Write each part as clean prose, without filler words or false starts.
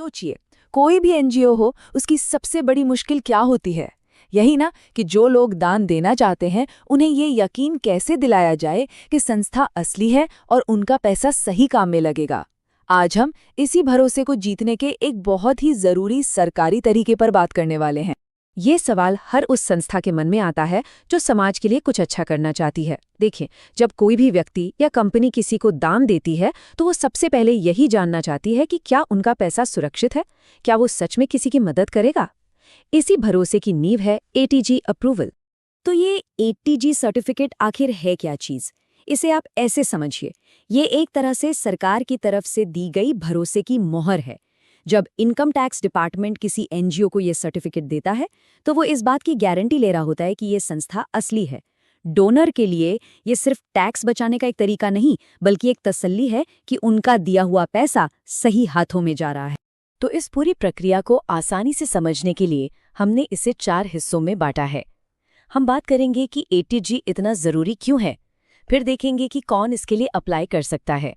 सोचिए, कोई भी एनजीओ हो, उसकी सबसे बड़ी मुश्किल क्या होती है? यही ना कि जो लोग दान देना चाहते हैं उन्हें ये यकीन कैसे दिलाया जाए कि संस्था असली है और उनका पैसा सही काम में लगेगा। आज हम इसी भरोसे को जीतने के एक बहुत ही जरूरी सरकारी तरीके पर बात करने वाले हैं। ये सवाल हर उस संस्था के मन में आता है जो समाज के लिए कुछ अच्छा करना चाहती है। देखिए, जब कोई भी व्यक्ति या कंपनी किसी को दान देती है तो वो सबसे पहले यही जानना चाहती है कि क्या उनका पैसा सुरक्षित है, क्या वो सच में किसी की मदद करेगा। इसी भरोसे की नींव है एटीजी अप्रूवल। तो ये एटीजी सर्टिफिकेट आखिर है क्या चीज? इसे आप ऐसे समझिए, ये एक तरह से सरकार की तरफ से दी गई भरोसे की मोहर है। जब इनकम टैक्स डिपार्टमेंट किसी एनजीओ को ये सर्टिफिकेट देता है तो वो इस बात की गारंटी ले रहा होता है कि ये संस्था असली है। डोनर के लिए ये सिर्फ टैक्स बचाने का एक तरीका नहीं, बल्कि एक तसल्ली है कि उनका दिया हुआ पैसा सही हाथों में जा रहा है। तो इस पूरी प्रक्रिया को आसानी से समझने के लिए हमने इसे 4 हिस्सों में बांटा है। हम बात करेंगे कि एटीजी इतना ज़रूरी क्यों है, फिर देखेंगे कि कौन इसके लिए अप्लाई कर सकता है,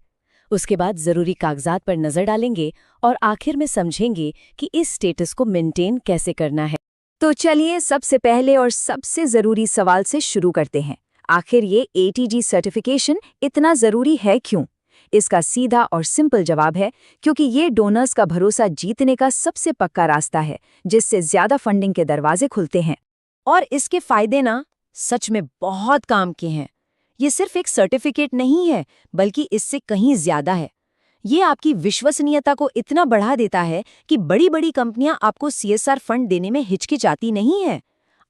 उसके बाद ज़रूरी कागजात पर नज़र डालेंगे और आखिर में समझेंगे कि इस स्टेटस को मेंटेन कैसे करना है। तो चलिए सबसे पहले और सबसे ज़रूरी सवाल से शुरू करते हैं। आखिर ये एटीजी सर्टिफिकेशन इतना ज़रूरी है क्यों? इसका सीधा और सिंपल जवाब है क्योंकि ये डोनर्स का भरोसा जीतने का सबसे पक्का रास्ता है, जिससे ज़्यादा फंडिंग के दरवाजे खुलते हैं। और इसके फायदे ना सच में बहुत काम के हैं। ये सिर्फ एक सर्टिफिकेट नहीं है, बल्कि इससे कहीं ज़्यादा है। ये आपकी विश्वसनीयता को इतना बढ़ा देता है कि बड़ी बड़ी कंपनियां आपको सीएसआर फंड देने में हिचकिचाती नहीं है।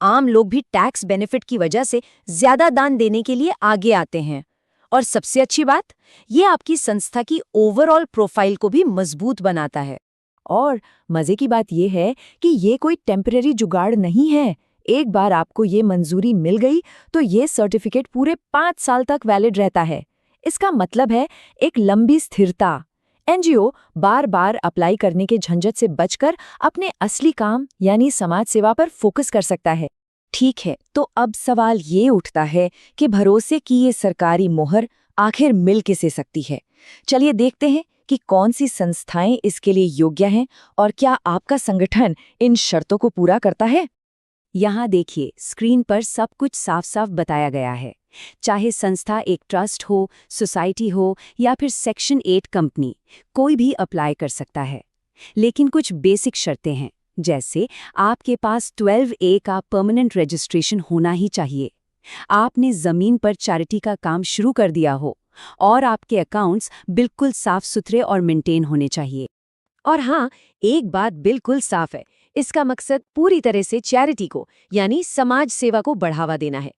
आम लोग भी टैक्स बेनिफिट की वजह से ज़्यादा दान देने के लिए आगे आते हैं। और सबसे अच्छी बात, ये आपकी संस्था की ओवरऑल प्रोफाइल को भी मजबूत बनाता है। और मज़े की बात यह है कि ये कोई टेम्परेरी जुगाड़ नहीं है। एक बार आपको ये मंजूरी मिल गई तो ये सर्टिफिकेट पूरे 5 साल तक वैलिड रहता है। इसका मतलब है एक लंबी स्थिरता। एनजीओ बार बार अप्लाई करने के झंझट से बचकर अपने असली काम यानी समाज सेवा पर फोकस कर सकता है। ठीक है, तो अब सवाल ये उठता है कि भरोसे की ये सरकारी मोहर आखिर मिल किसे सकती है। चलिए देखते हैं कि कौन सी संस्थाएं इसके लिए योग्य हैं और क्या आपका संगठन इन शर्तों को पूरा करता है। यहाँ देखिए, स्क्रीन पर सब कुछ साफ साफ बताया गया है। चाहे संस्था एक ट्रस्ट हो, सोसाइटी हो या फिर सेक्शन 8 कंपनी, कोई भी अप्लाई कर सकता है। लेकिन कुछ बेसिक शर्तें हैं, जैसे आपके पास 12A का परमानेंट रजिस्ट्रेशन होना ही चाहिए, आपने ज़मीन पर चैरिटी का काम शुरू कर दिया हो और आपके अकाउंट्स बिल्कुल साफ सुथरे और मेंटेन होने चाहिए। और हाँ, एक बात बिल्कुल साफ है, इसका मकसद पूरी तरह से चैरिटी को यानी समाज सेवा को बढ़ावा देना है।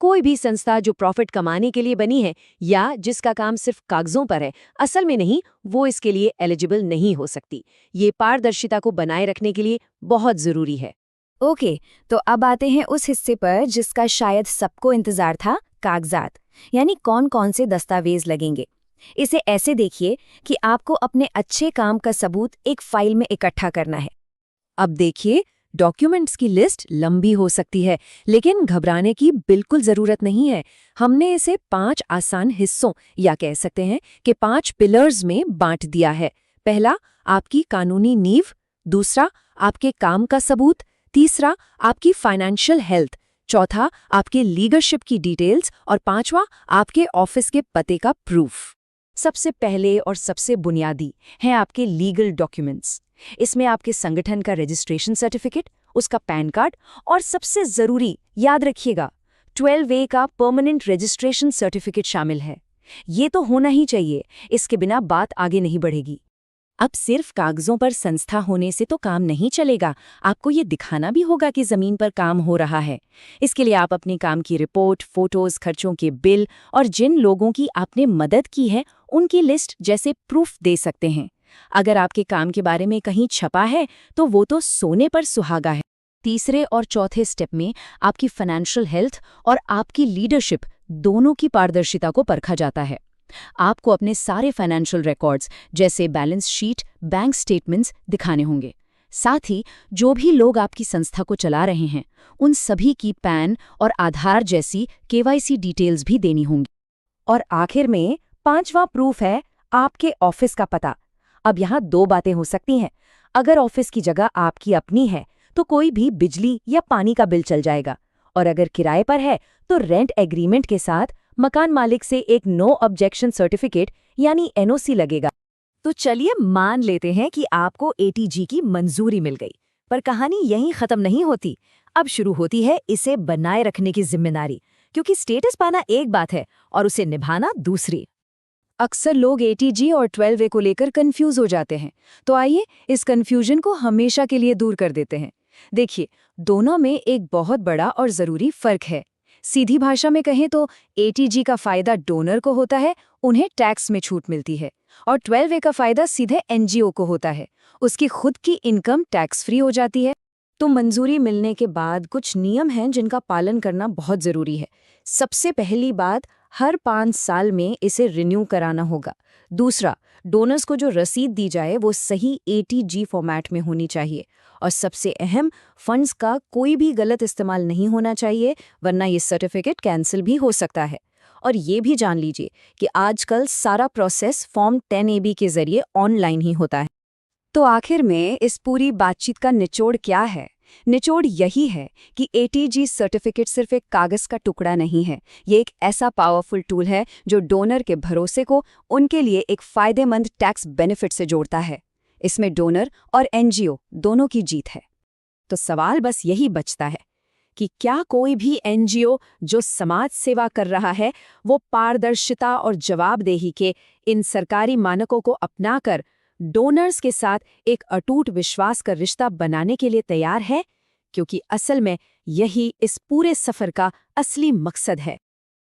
कोई भी संस्था जो प्रॉफिट कमाने के लिए बनी है या जिसका काम सिर्फ कागजों पर है, असल में नहीं, वो इसके लिए एलिजिबल नहीं हो सकती। ये पारदर्शिता को बनाए रखने के लिए बहुत ज़रूरी है। ओके, तो अब आते हैं उस हिस्से पर जिसका शायद सबको इंतजार था, कागजात। यानी कौन कौन से दस्तावेज लगेंगे। इसे ऐसे देखिए कि आपको अपने अच्छे काम का सबूत एक फाइल में इकट्ठा करना है। अब देखिए, डॉक्यूमेंट्स की लिस्ट लंबी हो सकती है, लेकिन घबराने की बिल्कुल ज़रूरत नहीं है। हमने इसे 5 आसान हिस्सों या कह सकते हैं कि 5 पिलर्स में बांट दिया है। पहला, आपकी कानूनी नींव। दूसरा, आपके काम का सबूत। तीसरा, आपकी फाइनेंशियल हेल्थ। चौथा, आपके लीडरशिप की डिटेल्स। और पांचवा, आपके ऑफिस के पते का प्रूफ। सबसे पहले और सबसे बुनियादी हैं आपके लीगल डॉक्यूमेंट्स। इसमें आपके संगठन का रजिस्ट्रेशन सर्टिफिकेट, उसका पैन कार्ड और सबसे ज़रूरी, याद रखिएगा, 12A का परमानेंट रजिस्ट्रेशन सर्टिफिकेट शामिल है। ये तो होना ही चाहिए, इसके बिना बात आगे नहीं बढ़ेगी। अब सिर्फ कागजों पर संस्था होने से तो काम नहीं चलेगा, आपको ये दिखाना भी होगा कि ज़मीन पर काम हो रहा है। इसके लिए आप अपने काम की रिपोर्ट, फोटोज़, खर्चों के बिल और जिन लोगों की आपने मदद की है उनकी लिस्ट जैसे प्रूफ दे सकते हैं। अगर आपके काम के बारे में कहीं छपा है तो वो तो सोने पर सुहागा है। तीसरे और चौथे स्टेप में आपकी फाइनेंशियल हेल्थ और आपकी लीडरशिप दोनों की पारदर्शिता को परखा जाता है। आपको अपने सारे फाइनेंशियल रिकॉर्ड्स जैसे बैलेंस शीट, बैंक स्टेटमेंट्स दिखाने होंगे। साथ ही जो भी लोग आपकी संस्था को चला रहे हैं उन सभी की पैन और आधार जैसी केवाईसी डिटेल्स भी देनी होंगी। और आखिर में 5वां प्रूफ है आपके ऑफिस का पता। अब यहाँ दो बातें हो सकती हैं। अगर ऑफिस की जगह आपकी अपनी है तो कोई भी बिजली या पानी का बिल चल जाएगा, और अगर किराए पर है तो रेंट एग्रीमेंट के साथ मकान मालिक से एक नो ऑब्जेक्शन सर्टिफिकेट यानी एनओसी लगेगा। तो चलिए मान लेते हैं कि आपको एटीजी की मंजूरी मिल गई, पर कहानी यहीं खत्म नहीं होती। अब शुरू होती है इसे बनाए रखने की जिम्मेदारी, क्योंकि स्टेटस पाना एक बात है और उसे निभाना दूसरी। अक्सर लोग एटीजी और 12A को लेकर कंफ्यूज हो जाते हैं, तो आइए इस कंफ्यूजन को हमेशा के लिए दूर कर देते हैं। देखिए, दोनों में एक बहुत बड़ा और ज़रूरी फ़र्क है। सीधी भाषा में कहें तो एटीजी का फ़ायदा डोनर को होता है, उन्हें टैक्स में छूट मिलती है, और 12A का फ़ायदा सीधे एनजीओ को होता है, उसकी खुद की इनकम टैक्स फ्री हो जाती है। तो मंजूरी मिलने के बाद कुछ नियम हैं जिनका पालन करना बहुत ज़रूरी है। सबसे पहली बात, हर 5 साल में इसे रिन्यू कराना होगा। दूसरा, डोनर्स को जो रसीद दी जाए वो सही एटीजी फॉर्मेट में होनी चाहिए। और सबसे अहम, फंड्स का कोई भी गलत इस्तेमाल नहीं होना चाहिए, वरना ये सर्टिफिकेट कैंसिल भी हो सकता है। और ये भी जान लीजिए कि आजकल सारा प्रोसेस फॉर्म 10AB के जरिए ऑनलाइन ही होता है। तो आखिर में इस पूरी बातचीत का निचोड़ क्या है? निचोड़ यही है कि एटीजी सर्टिफिकेट सिर्फ एक कागज का टुकड़ा नहीं है, ये एक ऐसा पावरफुल टूल है जो डोनर के भरोसे को उनके लिए एक फायदेमंद टैक्स बेनिफिट से जोड़ता है। इसमें डोनर और एनजीओ दोनों की जीत है। तो सवाल बस यही बचता है कि क्या कोई भी एनजीओ जो समाज सेवा कर रहा है वो पारदर्शिता और जवाबदेही के इन सरकारी मानकों को अपनाकर डोनर्स के साथ एक अटूट विश्वास का रिश्ता बनाने के लिए तैयार है? क्योंकि असल में यही इस पूरे सफर का असली मकसद है।